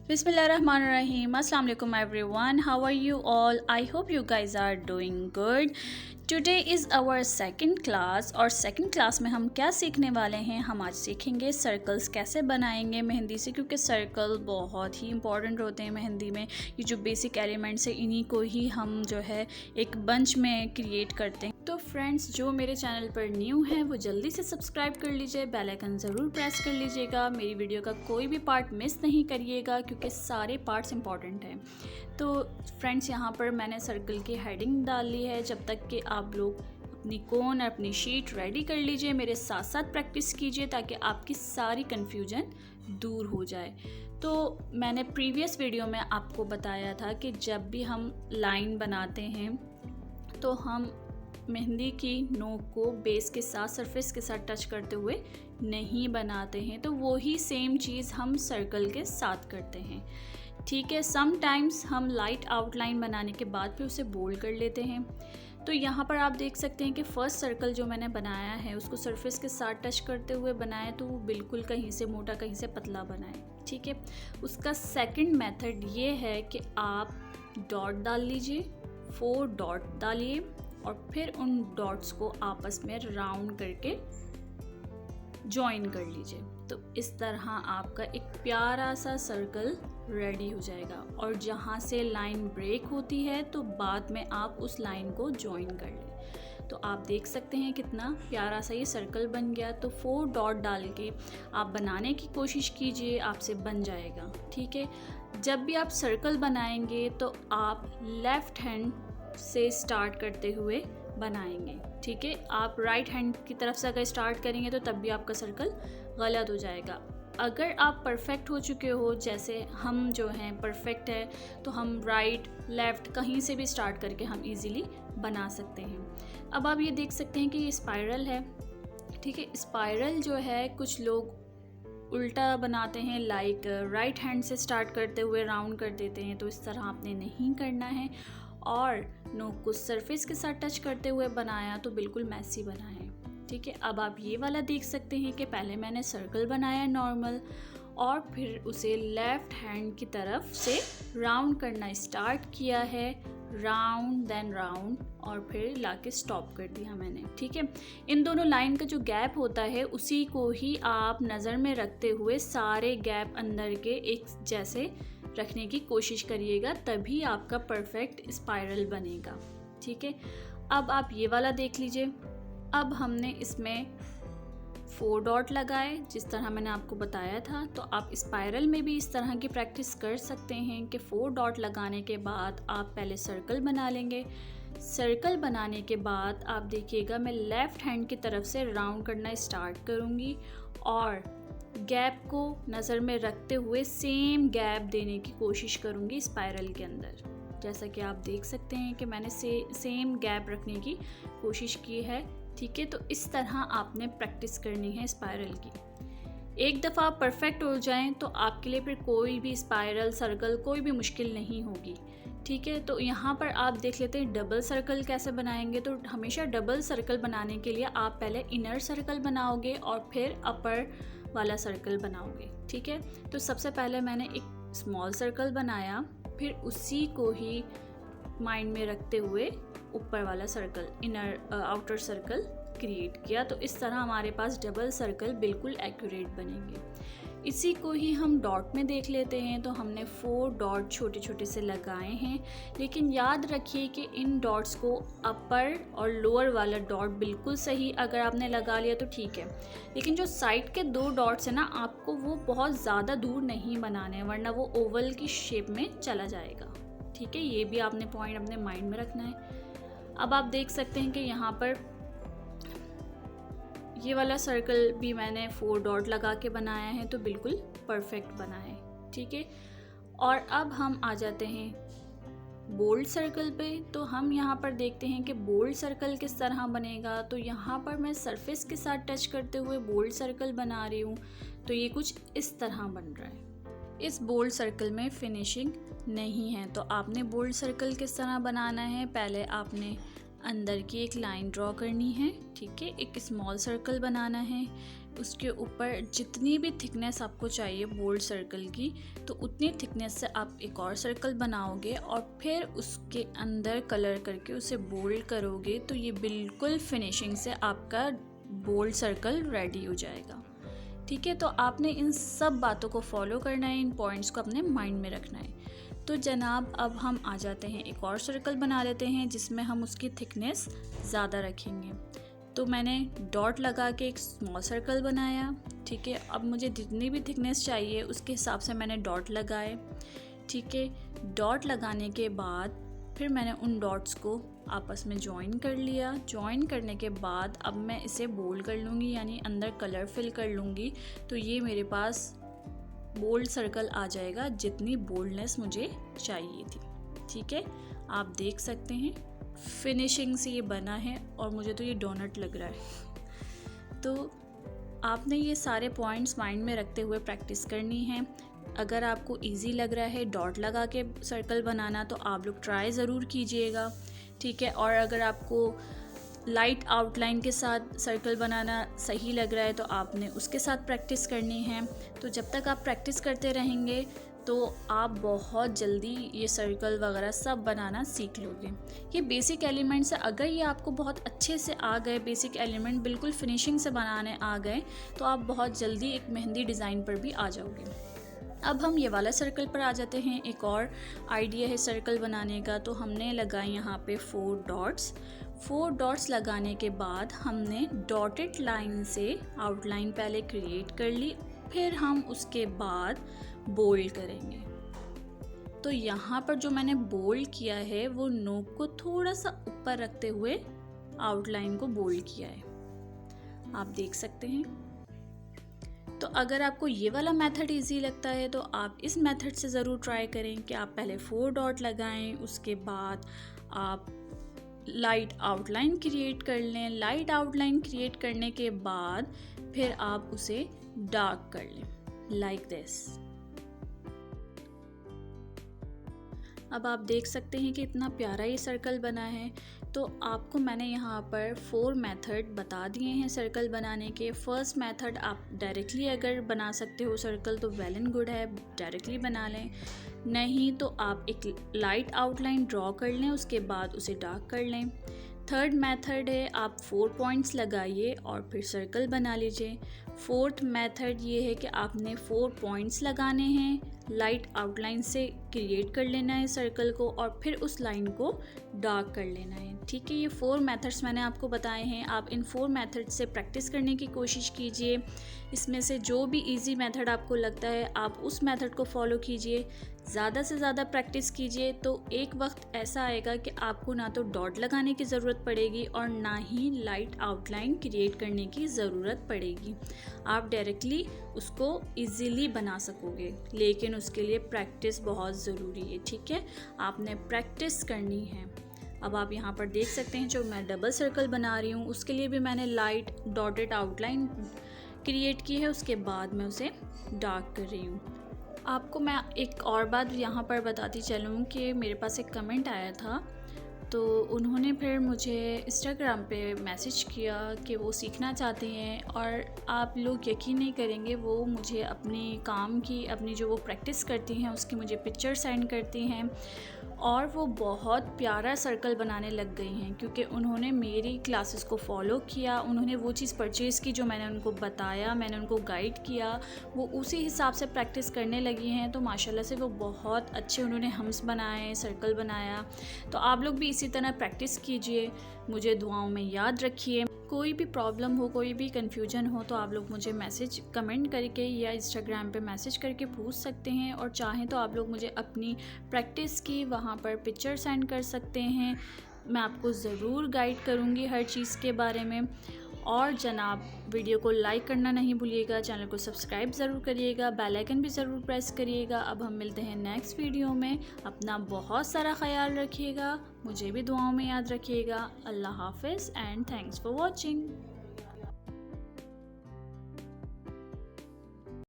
Bismillahirrahmanirrahim. Assalamu alaikum everyone. How are you all? I hope you guys are doing good. Today is our second class और second class में हम क्या सीखने वाले हैं। हम आज सीखेंगे सर्कल्स कैसे बनाएंगे मेहंदी से, क्योंकि सर्कल बहुत ही इंपॉर्टेंट होते हैं मेहंदी में। ये जो बेसिक एलिमेंट्स है इन्हीं को ही हम जो है एक बंच में क्रिएट करते हैं। तो फ्रेंड्स, जो मेरे चैनल पर न्यू हैं वो जल्दी से सब्सक्राइब कर लीजिए, बेल आइकन ज़रूर प्रेस कर लीजिएगा। मेरी वीडियो का कोई भी पार्ट मिस नहीं करिएगा क्योंकि सारे पार्ट्स इंपॉर्टेंट हैं। तो फ्रेंड्स, यहाँ पर मैंने सर्कल की हेडिंग डाल ली है। जब तक कि आप लोग अपनी कोन और अपनी शीट रेडी कर लीजिए, मेरे साथ साथ प्रैक्टिस कीजिए ताकि आपकी सारी कन्फ्यूजन दूर हो जाए। तो मैंने प्रीवियस वीडियो में आपको बताया था कि जब भी हम लाइन बनाते हैं तो हम मेहंदी की नोक को बेस के साथ, सरफेस के साथ टच करते हुए नहीं बनाते हैं। तो वही सेम चीज़ हम सर्कल के साथ करते हैं। ठीक है, समटाइम्स हम लाइट आउटलाइन बनाने के बाद फिर उसे बोल्ड कर लेते हैं। तो यहाँ पर आप देख सकते हैं कि फ़र्स्ट सर्कल जो मैंने बनाया है उसको सरफेस के साथ टच करते हुए बनाया, तो वो बिल्कुल कहीं से मोटा कहीं से पतला बनाए। ठीक है, उसका सेकंड मेथड ये है कि आप डॉट डाल लीजिए, 4 डॉट डालिए और फिर उन डॉट्स को आपस में राउंड करके जॉइन कर लीजिए। तो इस तरह आपका एक प्यारा सा सर्कल रेडी हो जाएगा। और जहाँ से लाइन ब्रेक होती है तो बाद में आप उस लाइन को जॉइन कर लें। तो आप देख सकते हैं कितना प्यारा सा ये सर्कल बन गया। तो 4 डॉट डाल के आप बनाने की कोशिश कीजिए, आपसे बन जाएगा। ठीक है, जब भी आप सर्कल बनाएंगे तो आप लेफ़्ट हैंड से स्टार्ट करते हुए बनाएंगे। ठीक है, आप राइट हैंड की तरफ से अगर स्टार्ट करेंगे तो तब भी आपका सर्कल गलत हो जाएगा। अगर आप परफेक्ट हो चुके हो, जैसे हम जो हैं परफेक्ट है, तो हम राइट लेफ़्ट कहीं से भी स्टार्ट करके हम इजीली बना सकते हैं। अब आप ये देख सकते हैं कि ये स्पाइरल है। ठीक है, स्पाइरल जो है कुछ लोग उल्टा बनाते हैं, लाइक राइट हैंड से स्टार्ट करते हुए राउंड कर देते हैं। तो इस तरह आपने नहीं करना है। और नोक को सरफेस के साथ टच करते हुए बनाया तो बिल्कुल मैसी बना है। ठीक है, अब आप ये वाला देख सकते हैं कि पहले मैंने सर्कल बनाया नॉर्मल और फिर उसे लेफ़्ट हैंड की तरफ से राउंड करना स्टार्ट किया है, राउंड देन राउंड, और फिर लाके स्टॉप कर दिया मैंने। ठीक है, इन दोनों लाइन का जो गैप होता है उसी को ही आप नज़र में रखते हुए सारे गैप अंदर के एक जैसे रखने की कोशिश करिएगा, तभी आपका परफेक्ट स्पाइरल बनेगा। ठीक है, अब आप ये वाला देख लीजिए। अब हमने इसमें 4 डॉट लगाए जिस तरह मैंने आपको बताया था। तो आप स्पाइरल में भी इस तरह की प्रैक्टिस कर सकते हैं कि 4 डॉट लगाने के बाद आप पहले सर्कल बना लेंगे। सर्कल बनाने के बाद आप देखिएगा मैं लेफ़्ट हैंड की तरफ से राउंड करना स्टार्ट करूँगी और गैप को नज़र में रखते हुए सेम गैप देने की कोशिश करूँगी स्पाइरल के अंदर। जैसा कि आप देख सकते हैं कि मैंने सेम गैप रखने की कोशिश की है। ठीक है, तो इस तरह आपने प्रैक्टिस करनी है स्पाइरल की। एक दफ़ा आप परफेक्ट हो जाएं तो आपके लिए फिर कोई भी स्पाइरल, सर्कल कोई भी मुश्किल नहीं होगी। ठीक है, तो यहाँ पर आप देख लेते हैं डबल सर्कल कैसे बनाएंगे। तो हमेशा डबल सर्कल बनाने के लिए आप पहले इनर सर्कल बनाओगे और फिर अपर वाला सर्कल बनाओगे। ठीक है, तो सबसे पहले मैंने एक स्मॉल सर्कल बनाया, फिर उसी को ही माइंड में रखते हुए ऊपर वाला circle, inner outer circle create किया। तो इस तरह हमारे पास डबल सर्कल बिल्कुल एक्यूरेट बनेंगे। इसी को ही हम डॉट में देख लेते हैं। तो हमने 4 डॉट छोटे छोटे से लगाए हैं, लेकिन याद रखिए कि इन डॉट्स को अपर और लोअर वाला डॉट बिल्कुल सही अगर आपने लगा लिया तो ठीक है, लेकिन जो साइड के 2 डॉट्स हैं ना, आपको वो बहुत ज़्यादा दूर नहीं बनाने हैं, वरना वो ओवल की शेप में चला जाएगा। ठीक है, ये भी आपने पॉइंट अपने माइंड में रखना है। अब आप देख सकते हैं कि यहाँ पर ये वाला सर्कल भी मैंने 4 डॉट लगा के बनाया है, तो बिल्कुल परफेक्ट बना है। ठीक है, और अब हम आ जाते हैं बोल्ड सर्कल पे। तो हम यहाँ पर देखते हैं कि बोल्ड सर्कल किस तरह बनेगा। तो यहाँ पर मैं सरफेस के साथ टच करते हुए बोल्ड सर्कल बना रही हूँ। तो ये कुछ इस तरह बन रहा है। इस बोल्ड सर्कल में फिनिशिंग नहीं है, तो आपने बोल्ड सर्कल किस तरह बनाना है, पहले आपने अंदर की एक लाइन ड्रॉ करनी है। ठीक है, एक स्मॉल सर्कल बनाना है, उसके ऊपर जितनी भी थिकनेस आपको चाहिए बोल्ड सर्कल की, तो उतनी थिकनेस से आप एक और सर्कल बनाओगे और फिर उसके अंदर कलर करके उसे बोल्ड करोगे, तो ये बिल्कुल फिनिशिंग से आपका बोल्ड सर्कल रेडी हो जाएगा। ठीक है, तो आपने इन सब बातों को फॉलो करना है, इन पॉइंट्स को अपने माइंड में रखना है। तो जनाब अब हम आ जाते हैं, एक और सर्कल बना लेते हैं जिसमें हम उसकी थिकनेस ज़्यादा रखेंगे। तो मैंने डॉट लगा के एक स्मॉल सर्कल बनाया। ठीक है, अब मुझे जितनी भी थिकनेस चाहिए उसके हिसाब से मैंने डॉट लगाए। ठीक है, डॉट लगाने के बाद फिर मैंने उन डॉट्स को आपस में ज्वाइन कर लिया। ज्वाइन करने के बाद अब मैं इसे बोल्ड कर लूँगी, यानी अंदर कलर फिल कर लूँगी, तो ये मेरे पास बोल्ड सर्कल आ जाएगा जितनी बोल्डनेस मुझे चाहिए थी। ठीक है, आप देख सकते हैं फिनिशिंग से ये बना है और मुझे तो ये डोनट लग रहा है। तो आपने ये सारे पॉइंट्स माइंड में रखते हुए प्रैक्टिस करनी है। अगर आपको इजी लग रहा है डॉट लगा के सर्कल बनाना, तो आप लोग ट्राई ज़रूर कीजिएगा। ठीक है, और अगर आपको लाइट आउटलाइन के साथ सर्कल बनाना सही लग रहा है तो आपने उसके साथ प्रैक्टिस करनी है। तो जब तक आप प्रैक्टिस करते रहेंगे तो आप बहुत जल्दी ये सर्कल वगैरह सब बनाना सीख लोगे। ये बेसिक एलिमेंट्स है, अगर ये आपको बहुत अच्छे से आ गए, बेसिक एलिमेंट बिल्कुल फिनिशिंग से बनाने आ गए, तो आप बहुत जल्दी एक मेहंदी डिज़ाइन पर भी आ जाओगे। अब हम ये वाला सर्कल पर आ जाते हैं। एक और आइडिया है सर्कल बनाने का। तो हमने लगाए यहाँ पे 4 डॉट्स। 4 डॉट्स लगाने के बाद हमने डॉटेड लाइन से आउटलाइन पहले क्रिएट कर ली, फिर हम उसके बाद बोल्ड करेंगे। तो यहाँ पर जो मैंने बोल्ड किया है वो नोक को थोड़ा सा ऊपर रखते हुए आउटलाइन को बोल्ड किया है, आप देख सकते हैं। तो अगर आपको ये वाला मेथड इजी लगता है तो आप इस मेथड से ज़रूर ट्राई करें कि आप पहले 4 डॉट लगाएं, उसके बाद आप लाइट आउटलाइन क्रिएट कर लें। लाइट आउटलाइन क्रिएट करने के बाद फिर आप उसे डार्क कर लें, लाइक दिस। अब आप देख सकते हैं कि इतना प्यारा ये सर्कल बना है। तो आपको मैंने यहाँ पर 4 मेथड बता दिए हैं सर्कल बनाने के। फर्स्ट मेथड आप डायरेक्टली अगर बना सकते हो सर्कल तो वेल एंड गुड है, डायरेक्टली बना लें। नहीं तो आप एक लाइट आउटलाइन ड्रॉ कर लें, उसके बाद उसे डार्क कर लें। थर्ड मेथड है आप 4 पॉइंट्स लगाइए और फिर सर्कल बना लीजिए। फोर्थ मेथड ये है कि आपने 4 पॉइंट्स लगाने हैं, लाइट आउटलाइन से क्रिएट कर लेना है सर्कल को और फिर उस लाइन को डार्क कर लेना है। ठीक है, ये 4 मेथड्स मैंने आपको बताए हैं। आप इन 4 मेथड से प्रैक्टिस करने की कोशिश कीजिए। इसमें से जो भी इजी मेथड आपको लगता है आप उस मेथड को फॉलो कीजिए। ज़्यादा से ज़्यादा प्रैक्टिस कीजिए तो एक वक्त ऐसा आएगा कि आपको ना तो डॉट लगाने की ज़रूरत पड़ेगी और ना ही लाइट आउटलाइन क्रिएट करने की ज़रूरत पड़ेगी। आप डायरेक्टली उसको इजीली बना सकोगे, लेकिन उसके लिए प्रैक्टिस बहुत ज़रूरी है। ठीक है, आपने प्रैक्टिस करनी है। अब आप यहाँ पर देख सकते हैं जो मैं डबल सर्कल बना रही हूँ उसके लिए भी मैंने लाइट डॉटेड आउटलाइन क्रिएट की है, उसके बाद मैं उसे डार्क कर रही हूँ। आपको मैं एक और बात यहाँ पर बताती चलूँ कि मेरे पास एक कमेंट आया था, तो उन्होंने फिर मुझे इंस्टाग्राम पे मैसेज किया कि वो सीखना चाहते हैं और आप लोग यकीन नहीं करेंगे, वो मुझे अपनी काम की, अपनी जो वो प्रैक्टिस करती हैं उसकी मुझे पिक्चर सेंड करती हैं और वो बहुत प्यारा सर्कल बनाने लग गई हैं क्योंकि उन्होंने मेरी क्लासेस को फॉलो किया। उन्होंने वो चीज़ परचेज़ की जो मैंने उनको बताया, मैंने उनको गाइड किया, वो उसी हिसाब से प्रैक्टिस करने लगी हैं। तो माशाल्लाह से वो बहुत अच्छे उन्होंने हम्स बनाए, सर्कल बनाया। तो आप लोग भी इसी तरह प्रैक्टिस कीजिए, मुझे दुआओं में याद रखिए। कोई भी प्रॉब्लम हो, कोई भी कन्फ्यूजन हो तो आप लोग मुझे मैसेज कमेंट करके या इंस्टाग्राम पे मैसेज करके पूछ सकते हैं और चाहें तो आप लोग मुझे अपनी प्रैक्टिस की वहाँ पर पिक्चर सेंड कर सकते हैं। मैं आपको ज़रूर गाइड करूँगी हर चीज़ के बारे में। और जनाब वीडियो को लाइक करना नहीं भूलिएगा, चैनल को सब्सक्राइब ज़रूर करिएगा, बेल आइकन भी ज़रूर प्रेस करिएगा। अब हम मिलते हैं नेक्स्ट वीडियो में। अपना बहुत सारा ख्याल रखिएगा, मुझे भी दुआओं में याद रखिएगा। अल्लाह हाफ़िज़ एंड थैंक्स फॉर वॉचिंग।